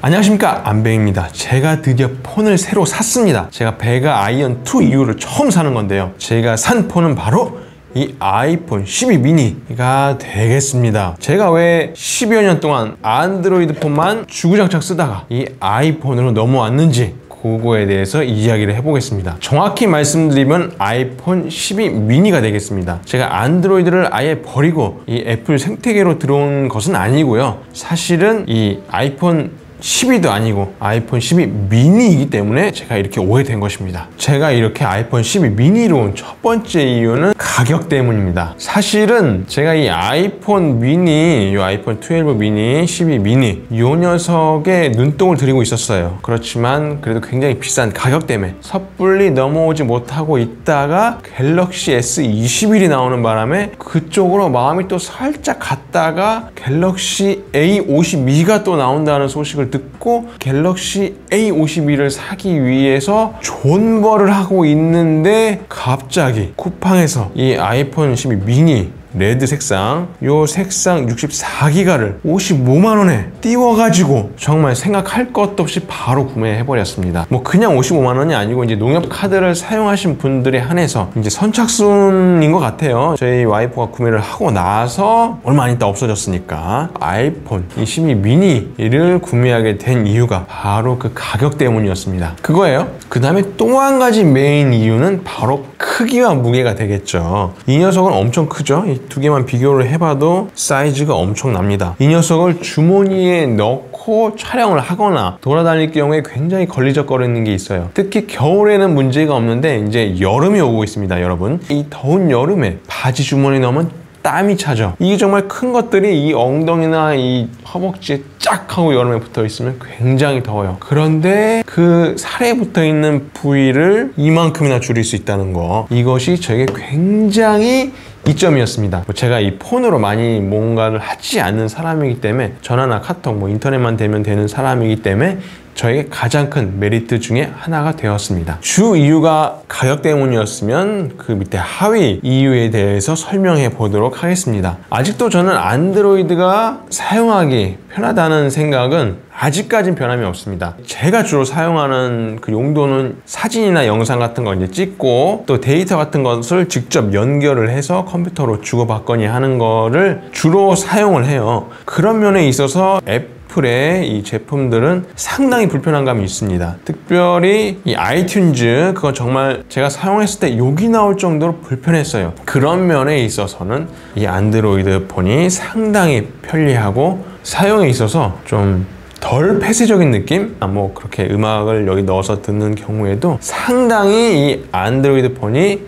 안녕하십니까, 안배입니다. 제가 드디어 폰을 새로 샀습니다. 제가 배가 아이언 2 이후로 처음 사는 건데요, 제가 산 폰은 바로 이 아이폰 12 미니가 되겠습니다. 제가 왜 10여 년 동안 안드로이드 폰만 주구장창 쓰다가 이 아이폰으로 넘어왔는지 그거에 대해서 이야기를 해보겠습니다. 정확히 말씀드리면 아이폰 12 미니가 되겠습니다. 제가 안드로이드를 아예 버리고 이 애플 생태계로 들어온 것은 아니고요, 사실은 이 아이폰 12도 아니고 아이폰 12 미니이기 때문에 제가 이렇게 오해된 것입니다. 제가 이렇게 아이폰 12 미니로 온 첫 번째 이유는 가격 때문입니다. 사실은 제가 이 아이폰 미니, 이 아이폰 12 미니, 12 미니 이 녀석에 눈독을 들이고 있었어요. 그렇지만 그래도 굉장히 비싼 가격 때문에 섣불리 넘어오지 못하고 있다가 갤럭시 S21이 나오는 바람에 그쪽으로 마음이 또 살짝 갔다가 갤럭시 A52가 또 나온다는 소식을 듣고 갤럭시 A52를 사기 위해서 존버를 하고 있는데 갑자기 쿠팡에서 이 아이폰 12 미니 레드 색상, 요 색상 64기가를 55만원에 띄워가지고 정말 생각할 것도 없이 바로 구매해버렸습니다. 뭐 그냥 55만원이 아니고 이제 농협 카드를 사용하신 분들에 한해서 이제 선착순인 것 같아요. 저희 와이프가 구매를 하고 나서 얼마 안 있다 없어졌으니까 아이폰 12 미니를 구매하게 된 이유가 바로 그 가격 때문이었습니다. 그거예요. 그 다음에 또 한 가지 메인 이유는 바로 크기와 무게가 되겠죠. 이 녀석은 엄청 크죠. 이 두 개만 비교를 해봐도 사이즈가 엄청납니다. 이 녀석을 주머니에 넣고 촬영을 하거나 돌아다닐 경우에 굉장히 걸리적거리는 게 있어요. 특히 겨울에는 문제가 없는데 이제 여름이 오고 있습니다, 여러분. 이 더운 여름에 바지 주머니에 넣으면 땀이 차죠. 이게 정말 큰 것들이 이 엉덩이나 이 허벅지에 쫙 하고 여름에 붙어 있으면 굉장히 더워요. 그런데 그 살에 붙어 있는 부위를 이만큼이나 줄일 수 있다는 거, 이것이 저에게 굉장히 이점이었습니다. 제가 이 폰으로 많이 뭔가를 하지 않는 사람이기 때문에, 전화나 카톡, 뭐 인터넷만 되면 되는 사람이기 때문에 저에게 가장 큰 메리트 중에 하나가 되었습니다. 주 이유가 가격 때문이었으면 그 밑에 하위 이유에 대해서 설명해 보도록 하겠습니다. 아직도 저는 안드로이드가 사용하기 편하다는 생각은 아직까진 변함이 없습니다. 제가 주로 사용하는 그 용도는 사진이나 영상 같은 거 이제 찍고 또 데이터 같은 것을 직접 연결을 해서 컴퓨터로 주고받거니 하는 거를 주로 사용을 해요. 그런 면에 있어서 애플의 이 제품들은 상당히 불편한 감이 있습니다. 특별히 이 아이튠즈, 그건 정말 제가 사용했을 때 욕이 나올 정도로 불편했어요. 그런 면에 있어서는 이 안드로이드 폰이 상당히 편리하고 사용에 있어서 좀 덜 폐쇄적인 느낌? 뭐 그렇게 음악을 여기 넣어서 듣는 경우에도 상당히 이 안드로이드 폰이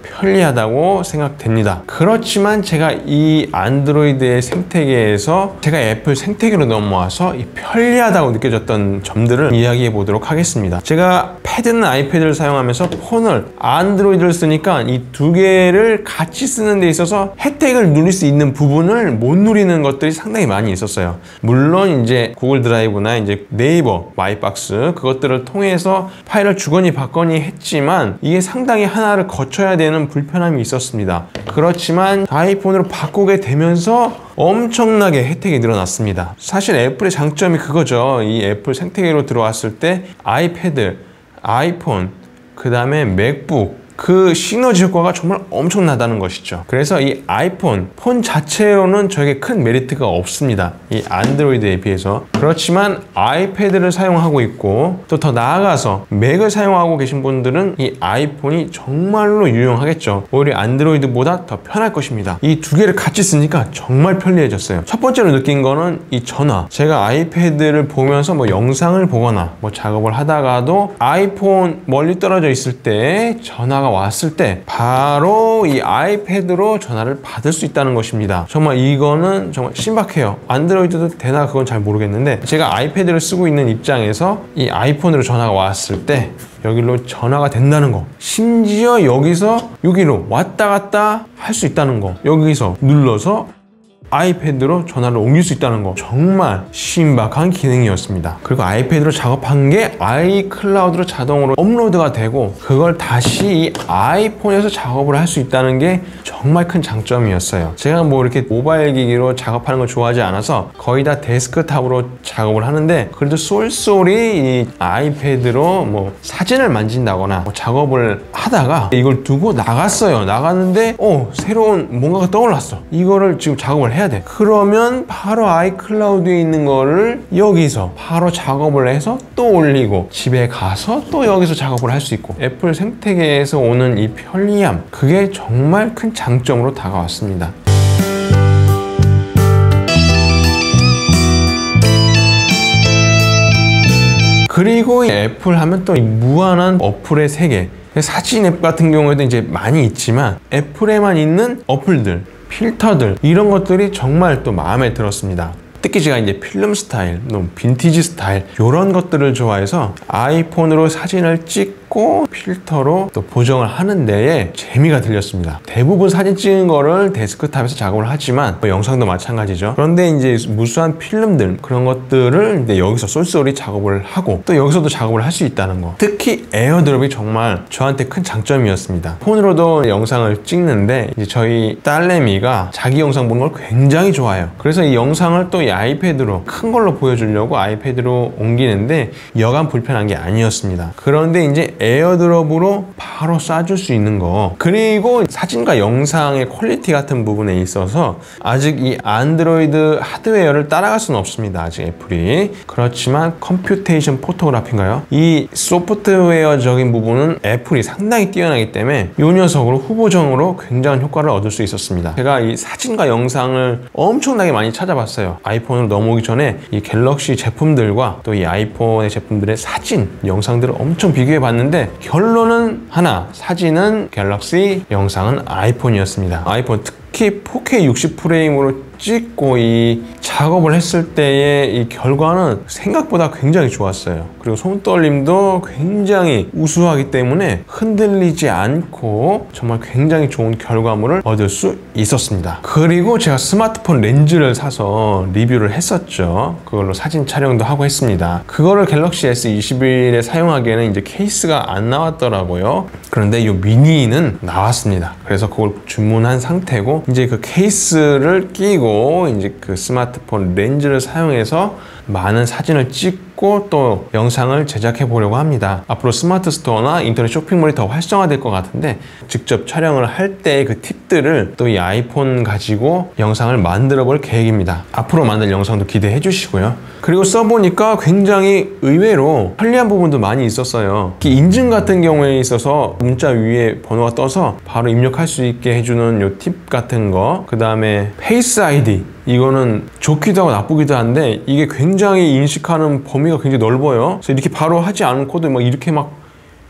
편리하다고 생각됩니다. 그렇지만 제가 이 안드로이드의 생태계에서 제가 애플 생태계로 넘어와서 이 편리하다고 느껴졌던 점들을 이야기해 보도록 하겠습니다. 제가 패드나 아이패드를 사용하면서 폰을 안드로이드를 쓰니까 이 두 개를 같이 쓰는 데 있어서 혜택을 누릴 수 있는 부분을 못 누리는 것들이 상당히 많이 있었어요. 물론 이제 구글 드라이브나 이제 네이버 마이박스 그것들을 통해서 파일을 주거니 받거니 했지만 이게 상당히 하나를 거쳐야 되는 불편함이 있었습니다. 그렇지만 아이폰으로 바꾸게 되면서 엄청나게 혜택이 늘어났습니다. 사실 애플의 장점이 그거죠. 이 애플 생태계로 들어왔을 때 아이패드, 아이폰, 그 다음에 맥북, 그 시너지 효과가 정말 엄청나다는 것이죠. 그래서 이 아이폰 폰 자체로는 저에게 큰 메리트가 없습니다, 이 안드로이드에 비해서. 그렇지만 아이패드를 사용하고 있고 또 더 나아가서 맥을 사용하고 계신 분들은 이 아이폰이 정말로 유용하겠죠. 오히려 안드로이드보다 더 편할 것입니다. 이 두 개를 같이 쓰니까 정말 편리해졌어요. 첫 번째로 느낀 거는 이 전화. 제가 아이패드를 보면서 뭐 영상을 보거나 뭐 작업을 하다가도 아이폰 멀리 떨어져 있을 때 전화가 왔을 때 바로 이 아이패드로 전화를 받을 수 있다는 것입니다. 정말 이거는 정말 신박해요. 안드로이드도 되나 그건 잘 모르겠는데 제가 아이패드를 쓰고 있는 입장에서 이 아이폰으로 전화가 왔을 때 여기로 전화가 된다는 거, 심지어 여기서 여기로 왔다 갔다 할 수 있다는 거, 여기서 눌러서 아이패드로 전화를 옮길 수 있다는 거, 정말 신박한 기능이었습니다. 그리고 아이패드로 작업한 게 아이클라우드로 자동으로 업로드가 되고 그걸 다시 이 아이폰에서 작업을 할 수 있다는 게 정말 큰 장점이었어요. 제가 뭐 이렇게 모바일 기기로 작업하는 걸 좋아하지 않아서 거의 다 데스크탑으로 작업을 하는데, 그래도 쏠쏠이 이 아이패드로 뭐 사진을 만진다거나 뭐 작업을 하다가 이걸 두고 나갔어요. 나갔는데 새로운 뭔가가 떠올랐어. 이거를 지금 작업을 해야 돼. 그러면 바로 아이클라우드에 있는 거를 여기서 바로 작업을 해서 또 올리고, 집에 가서 또 여기서 작업을 할 수 있고, 애플 생태계에서 오는 이 편리함, 그게 정말 큰 장점으로 다가왔습니다. 그리고 애플 하면 또 무한한 어플의 세계, 사진 앱 같은 경우에도 이제 많이 있지만 애플에만 있는 어플들, 필터들, 이런 것들이 정말 또 마음에 들었습니다. 특히 제가 이제 필름 스타일, 빈티지 스타일, 이런 것들을 좋아해서 아이폰으로 사진을 찍고 필터로 또 보정을 하는 데에 재미가 들렸습니다. 대부분 사진 찍은 거를 데스크탑에서 작업을 하지만 영상도 마찬가지죠. 그런데 이제 무수한 필름들, 그런 것들을 이제 여기서 쏠쏠히 작업을 하고 또 여기서도 작업을 할 수 있다는 거, 특히 에어드롭이 정말 저한테 큰 장점이었습니다. 폰으로도 영상을 찍는데 이제 저희 딸내미가 자기 영상 보는 걸 굉장히 좋아해요. 그래서 이 영상을 또 이 아이패드로 큰 걸로 보여주려고 아이패드로 옮기는데 여간 불편한 게 아니었습니다. 그런데 이제 에어드롭으로 바로 쏴줄 수 있는 거, 그리고 사진과 영상의 퀄리티 같은 부분에 있어서 아직 이 안드로이드 하드웨어를 따라갈 수는 없습니다. 아직 애플이. 그렇지만 컴퓨테이션 포토그래피인가요? 이 소프트웨어적인 부분은 애플이 상당히 뛰어나기 때문에 이 녀석으로 후보정으로 굉장한 효과를 얻을 수 있었습니다. 제가 이 사진과 영상을 엄청나게 많이 찾아봤어요. 아이폰으로 넘어오기 전에 이 갤럭시 제품들과 또 이 아이폰의 제품들의 사진, 영상들을 엄청 비교해 봤는데 결론은 하나, 사진은 갤럭시, 영상은 아이폰이었습니다. 아이폰 특히 4K 60프레임으로 찍고 이 작업을 했을 때의 이 결과는 생각보다 굉장히 좋았어요. 그리고 손떨림도 굉장히 우수하기 때문에 흔들리지 않고 정말 굉장히 좋은 결과물을 얻을 수 있었습니다. 그리고 제가 스마트폰 렌즈를 사서 리뷰를 했었죠. 그걸로 사진 촬영도 하고 했습니다. 그거를 갤럭시 S21에 사용하기에는 이제 케이스가 안 나왔더라고요. 그런데 이 미니는 나왔습니다. 그래서 그걸 주문한 상태고 이제 그 케이스를 끼고 이제 그 스마트폰 렌즈를 사용해서 많은 사진을 찍고 또 영상을 제작해 보려고 합니다. 앞으로 스마트 스토어나 인터넷 쇼핑몰이 더 활성화될 것 같은데 직접 촬영을 할 때 그 팁들을 또 이 아이폰 가지고 영상을 만들어 볼 계획입니다. 앞으로 만들 영상도 기대해 주시고요. 그리고 써보니까 굉장히 의외로 편리한 부분도 많이 있었어요. 특히 인증 같은 경우에 있어서 문자 위에 번호가 떠서 바로 입력할 수 있게 해주는 요 팁 같은 거, 그 다음에 페이스 아이디, 이거는 좋기도 하고 나쁘기도 한데 이게 굉장히 인식하는 범위가 굉장히 넓어요. 그래서 이렇게 바로 하지 않고도 막 이렇게 막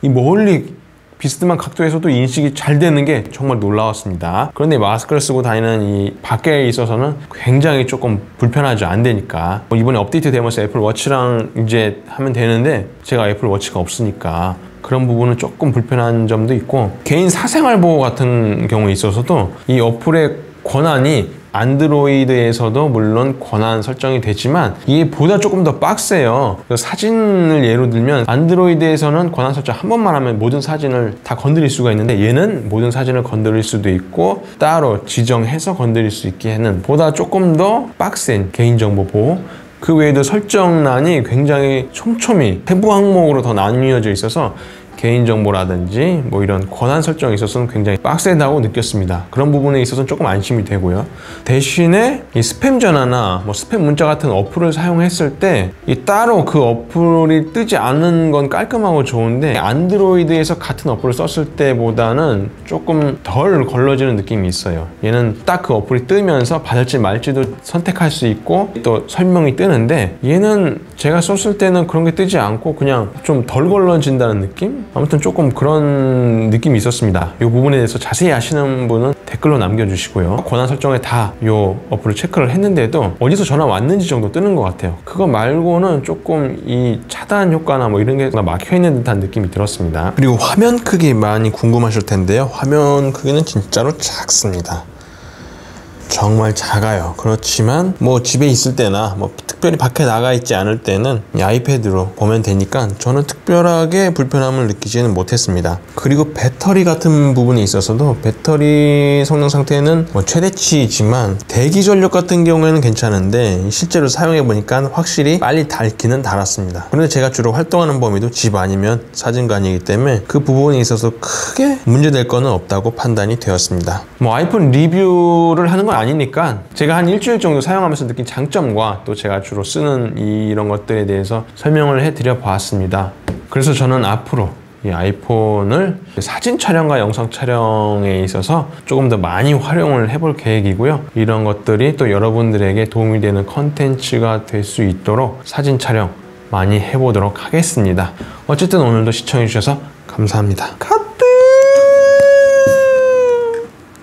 이 멀리 비스듬한 각도에서도 인식이 잘 되는 게 정말 놀라웠습니다. 그런데 마스크를 쓰고 다니는 이 밖에 있어서는 굉장히 조금 불편하죠. 안 되니까. 이번에 업데이트 되면서 애플 워치랑 이제 하면 되는데 제가 애플 워치가 없으니까 그런 부분은 조금 불편한 점도 있고, 개인 사생활 보호 같은 경우에 있어서도 이 어플의 권한이 안드로이드에서도 물론 권한 설정이 되지만 이게 보다 조금 더 빡세요. 사진을 예로 들면 안드로이드에서는 권한 설정 한 번만 하면 모든 사진을 다 건드릴 수가 있는데 얘는 모든 사진을 건드릴 수도 있고 따로 지정해서 건드릴 수 있게 하는 보다 조금 더 빡센 개인정보 보호, 그 외에도 설정란이 굉장히 촘촘히 세부 항목으로 더 나뉘어져 있어서 개인정보라든지 뭐 이런 권한 설정에 있어서는 굉장히 빡세다고 느꼈습니다. 그런 부분에 있어서는 조금 안심이 되고요. 대신에 이 스팸 전화나 뭐 스팸 문자 같은 어플을 사용했을 때 이 따로 그 어플이 뜨지 않은 건 깔끔하고 좋은데 안드로이드에서 같은 어플을 썼을 때보다는 조금 덜 걸러지는 느낌이 있어요. 얘는 딱 그 어플이 뜨면서 받을지 말지도 선택할 수 있고 또 설명이 뜨는데 얘는 제가 썼을 때는 그런 게 뜨지 않고 그냥 좀 덜 걸러진다는 느낌? 아무튼 조금 그런 느낌이 있었습니다. 이 부분에 대해서 자세히 아시는 분은 댓글로 남겨주시고요. 권한 설정에 다 이 어플을 체크를 했는데도 어디서 전화 왔는지 정도 뜨는 것 같아요. 그거 말고는 조금 이 차단 효과나 뭐 이런 게 막혀있는 듯한 느낌이 들었습니다. 그리고 화면 크기 많이 궁금하실 텐데요. 화면 크기는 진짜로 작습니다. 정말 작아요. 그렇지만 뭐 집에 있을 때나 뭐 특별히 밖에 나가 있지 않을 때는 이 아이패드로 보면 되니까 저는 특별하게 불편함을 느끼지는 못했습니다. 그리고 배터리 같은 부분에 있어서도 배터리 성능 상태는 뭐 최대치이지만 대기 전력 같은 경우에는 괜찮은데 실제로 사용해 보니까 확실히 빨리 닳기는 닳았습니다. 그런데 제가 주로 활동하는 범위도 집 아니면 사진관이기 때문에 그 부분에 있어서 크게 문제될 거는 없다고 판단이 되었습니다. 뭐 아이폰 리뷰를 하는 건 아니니까 제가 한 일주일 정도 사용하면서 느낀 장점과 또 제가 주로 쓰는 이런 것들에 대해서 설명을 해드려 보았습니다. 그래서 저는 앞으로 이 아이폰을 사진 촬영과 영상 촬영에 있어서 조금 더 많이 활용을 해볼 계획이고요. 이런 것들이 또 여러분들에게 도움이 되는 컨텐츠가 될 수 있도록 사진 촬영 많이 해보도록 하겠습니다. 어쨌든 오늘도 시청해주셔서 감사합니다. 컷!